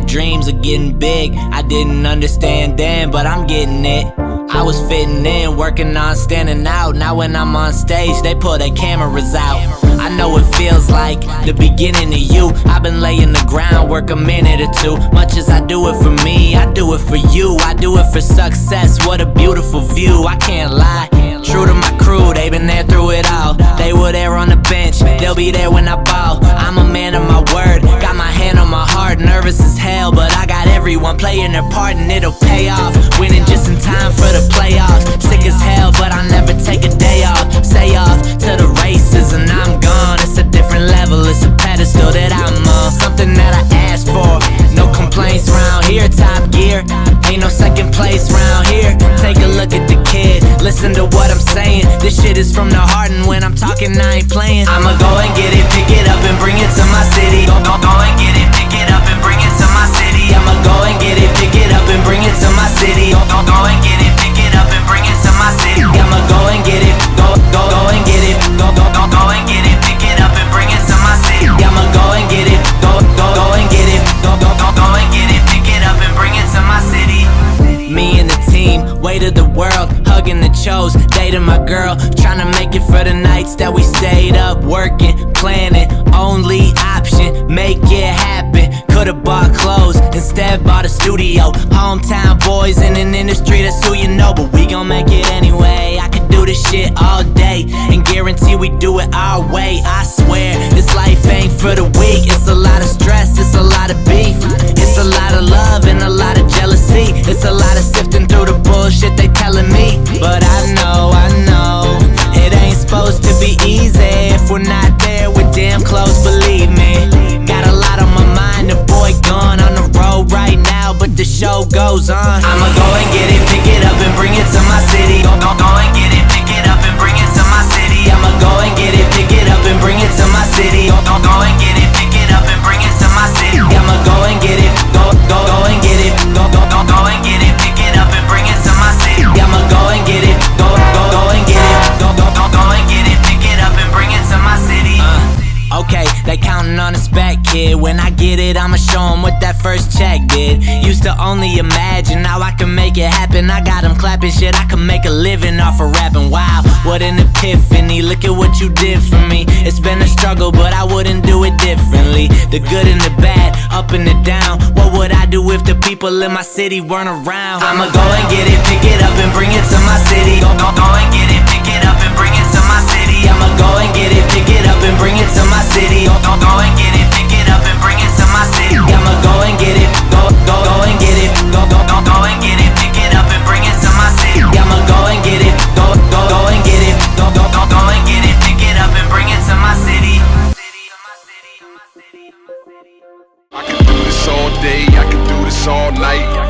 had dreams of getting big. I didn't understand then, but I'm getting it. I was fitting in, working on standing out. Now when I'm on stage, they pull their cameras out. I know it feels like the beginning of you. I've been laying the groundwork a minute or two. Much as I do it for me, I do it for you. I do it for success, what a beautiful view. I can't lie, true to my crew, they been there through it all. They were there on the bench, they'll be there when I ball. I'm a man of my word, got my hand on my heart. Nervous as hell, but I got everyone playing their part and it'll pay off. Winning just in time for the playoffs. Sick as hell, but I never take a day off. Say off to the races and I'm gone. It's a different level, it's a pedestal that I'm on. Something that I asked for, no complaints round here. Top gear, ain't no second place round here. Take a look at the kid, listen to what I'm saying. This shit is from the heart and when I'm talking I ain't playing. I'ma go and get it, pick it up and bring it to my city. Go and get it, pick it up and bring it to my city. I'ma go and get it, pick it up and bring it to my city. Go and get it, pick it up and bring it to my city. I'ma go and get it, go and get it, go and get it, pick it up and bring it to my city. I'ma go and get it, go and get it, go and get it, pick it up and bring it to my city. Me and the team, weight of the world, hugging the chose, dating my girl, trying to make it for the nights that we stayed up working, planning, only option, make it happen. Could've bought clothes, instead bought a studio. Hometown boys in an industry, that's who you know, but we gon' make it anyway. I could do this shit all day and guarantee we do it our way. I swear, this life ain't for the weak. It's a lot of stress, it's a lot of beef. It's a lot of love and a lot of jealousy. It's a lot of sifting through the bullshit they telling me. But I know, it ain't supposed to be easy. If we're not there, we're damn close, believe me. Got a lot on my mind, the boy gone on the road right now, but the show goes on. I'ma go and get it, pick it up and bring it to my city. Go and get it, pick it up and bring it to my city. I'ma go and get it, pick it up and bring it to my city. Go and get it, pick it up and bring it to my city. I'ma go and get it, go and get it, go and get it, pick it up and bring it to my city. I'ma go and get it, go and get it, go and get it, pick it up and bring it to my city. Okay, they counting on a spec kid. When I get it, I'ma show them what that first check did. Used to only imagine, now I can make it happen. I got them clapping shit, I can make a living off of rapping. Wow, what an epiphany, look at what you did for me. It's been a struggle, but I wouldn't do it differently. The good and the bad, up and the down. What would I do if the people in my city weren't around? I'ma go and get it, pick it up and bring it to my city. Go and get it, pick it up and bring it to my city. I'ma go and get it, pick it up and bring it to my city. Go and get it, pick it up and bring it to my city. I'ma go and get it, go and get it, go and get it, pick it up and bring it to my city. I'ma go and get it, go and get it, go and get it, pick it up and bring it to my city. I can do this all day, I can do this all night.